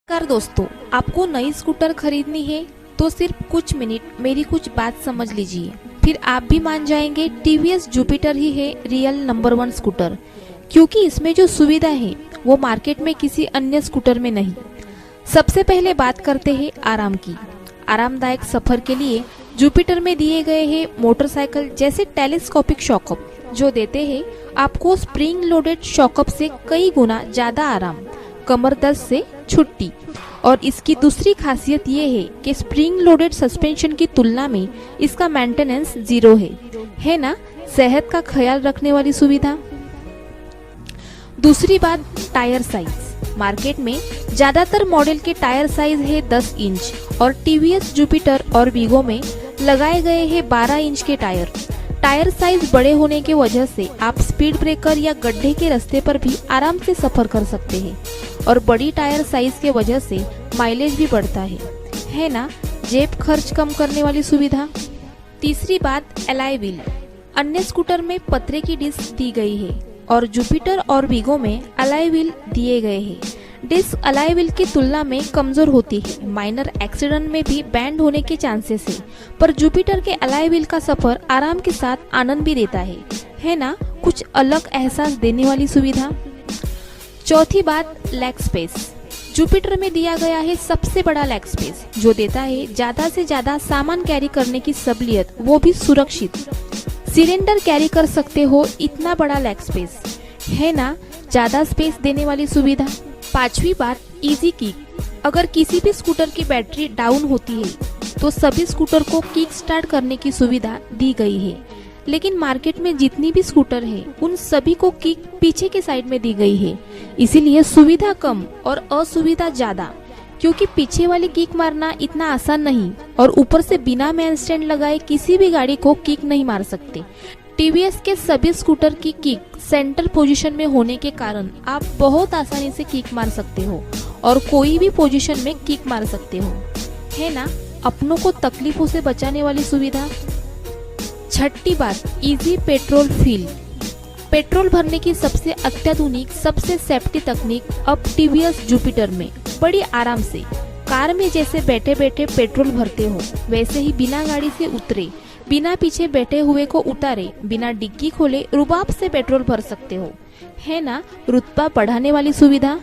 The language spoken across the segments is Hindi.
नमस्कार दोस्तों, आपको नई स्कूटर खरीदनी है तो सिर्फ कुछ मिनट मेरी कुछ बात समझ लीजिए, फिर आप भी मान जाएंगे टीवीएस जुपिटर ही है रियल नंबर 1 स्कूटर। क्योंकि इसमें जो सुविधा है वो मार्केट में किसी अन्य स्कूटर में नहीं। सबसे पहले बात करते हैं आराम की। आरामदायक सफर के लिए जुपिटर में दिए गए हैं मोटरसाइकिल जैसे टेलीस्कोपिक शॉकअप, जो देते हैं आपको स्प्रिंग लोडेड शॉकअप से कई गुना ज्यादा आराम, कमर दर्द से छुट्टी। और इसकी दूसरी खासियत ये है कि स्प्रिंग लोडेड सस्पेंशन की तुलना में इसका मेंटेनेंस 0 है ना। सेहत का ख्याल रखने वाली सुविधा। दूसरी बात, टायर साइज। मार्केट में ज्यादातर मॉडल के टायर साइज है 10 इंच और टीवीएस जुपिटर और वीगो में लगाए गए हैं 12 इंच के टायर। टायर साइज बड़े होने की वजह से आप स्पीड ब्रेकर या गड्ढे के रास्ते पर भी आराम से सफर कर सकते हैं और बड़ी टायर साइज के वजह से माइलेज भी बढ़ता है ना। जेब खर्च कम करने वाली सुविधा। तीसरी बात, एलॉय व्हील। अन्य स्कूटर में पतरे की डिस्क दी गई है और जुपिटर और वीगो में एलॉय व्हील दिए गए हैं। डिस्क एलॉय व्हील की तुलना में कमजोर होती है, माइनर एक्सीडेंट में भी बैंड होने के चांसेस है, पर जुपिटर के एलॉय व्हील का सफर आराम के साथ आनंद भी देता है ना। कुछ अलग एहसास देने वाली सुविधा। चौथी बात, लेग स्पेस। जुपिटर में दिया गया है सबसे बड़ा लेग स्पेस, जो देता है ज्यादा से ज्यादा सामान कैरी करने की सहूलियत, वो भी सुरक्षित। सिलेंडर कैरी कर सकते हो, इतना बड़ा लेग स्पेस है ना, ज्यादा स्पेस देने वाली सुविधा। पांचवी बात, इजी किक। अगर किसी भी स्कूटर की बैटरी डाउन होती है तो सभी स्कूटर को किक स्टार्ट करने की सुविधा दी गई है, लेकिन मार्केट में जितनी भी स्कूटर है उन सभी को किक पीछे के साइड में दी गई है। इसीलिए सुविधा कम और असुविधा ज्यादा, क्योंकि पीछे वाली किक मारना इतना आसान नहीं और ऊपर से बिना मेन स्टैंड लगाए किसी भी गाड़ी को किक नहीं मार सकते। टीवीएस के सभी स्कूटर की किक सेंटर पोजीशन में होने के कारण आप बहुत आसानी से किक मार सकते हो और कोई भी पोजीशन में किक मार सकते हो, है ना। अपनों को तकलीफों से बचाने वाली सुविधा। छठी बात, इजी पेट्रोल फिल। पेट्रोल भरने की सबसे अत्याधुनिक, सबसे सेफ्टी तकनीक अब टीवीएस जुपिटर में बड़ी आराम से कार में जैसे बैठे बैठे पेट्रोल भरते हो, वैसे ही बिना गाड़ी से उतरे, बिना पीछे बैठे हुए को उतारे, बिना डिग्गी खोले रुबाब से पेट्रोल भर सकते हो, है ना। रुतबा बढ़ाने वाली सुविधा।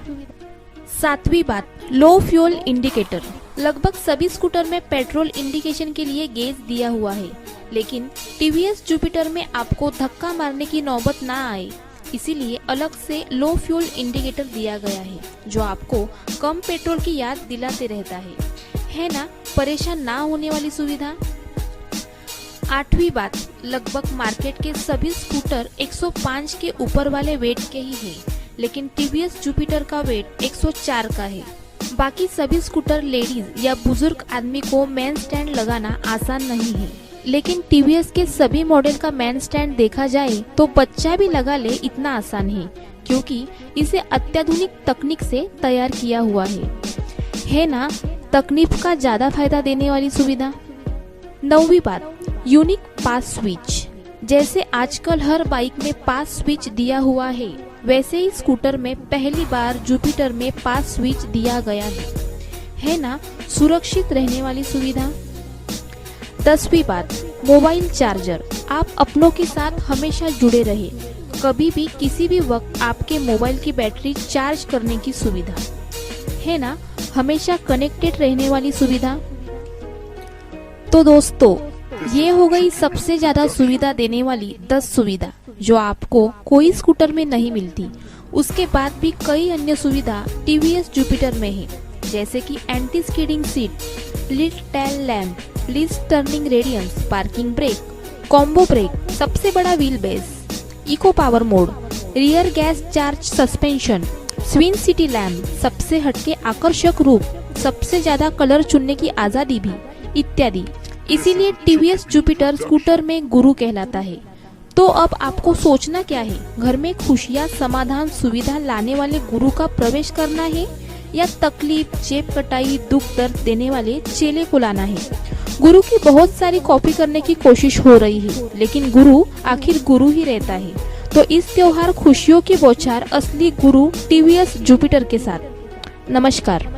सातवीं बात, लो फ्यूल इंडिकेटर। लगभग सभी स्कूटर में पेट्रोल इंडिकेशन के लिए गेज दिया हुआ है, लेकिन टीवीएस जुपिटर में आपको धक्का मारने की नौबत ना आए, इसीलिए अलग से लो फ्यूल इंडिकेटर दिया गया है, जो आपको कम पेट्रोल की याद दिलाते रहता है ना। परेशान ना होने वाली सुविधा। आठवीं बात, लगभग मार्केट के सभी स्कूटर 105 के ऊपर वाले वेट के ही है, लेकिन टीवीएस जुपिटर का वेट 104 का है। बाकी सभी स्कूटर लेडीज या बुजुर्ग आदमी को मेन स्टैंड लगाना आसान नहीं है, लेकिन टीवीएस के सभी मॉडल का मेन स्टैंड देखा जाए तो बच्चा भी लगा ले इतना आसान है, क्योंकि इसे अत्याधुनिक तकनीक से तैयार किया हुआ है ना। तकनीक का ज्यादा फायदा देने वाली सुविधा। 9वीं बात, यूनिक पास स्विच। जैसे आजकल हर बाइक में पास स्विच दिया हुआ है, वैसे ही स्कूटर में पहली बार जुपिटर में पास स्विच दिया गया है ना। सुरक्षित रहने वाली सुविधा। 10वीं बात, मोबाइल चार्जर। आप अपनों के साथ हमेशा जुड़े रहे, कभी भी किसी भी वक्त आपके मोबाइल की बैटरी चार्ज करने की सुविधा, है ना। हमेशा कनेक्टेड रहने वाली सुविधा। तो दोस्तों, ये हो गई सबसे ज्यादा सुविधा देने वाली 10 सुविधा, जो आपको कोई स्कूटर में नहीं मिलती। उसके बाद भी कई अन्य सुविधा टीवीएस जुपिटर में है, जैसे कि anti skidding seat, LED tail lamp, least turning radius, parking brake, combo brake, सबसे बड़ा wheel base, eco power mode, rear gas charge suspension, swing city lamp, सबसे हटके आकर्षक रूप, सबसे ज्यादा कलर चुनने की आजादी भी, इत्यादि। इसीलिए टीवीएस जुपिटर स्कूटर में गुरु कहलाता है। तो अब आपको सोचना क्या है, घर में खुशियाँ, समाधान, सुविधा लाने वाले गुरु का प्रवेश करना है या तकलीफ, जेब कटाई, दुख दर्द देने वाले चेले को लाना है। गुरु की बहुत सारी कॉपी करने की कोशिश हो रही है, लेकिन गुरु आखिर गुरु ही रहता है। तो इस त्योहार खुशियों की बौछार असली गुरु टीवीएस जुपिटर के साथ। नमस्कार।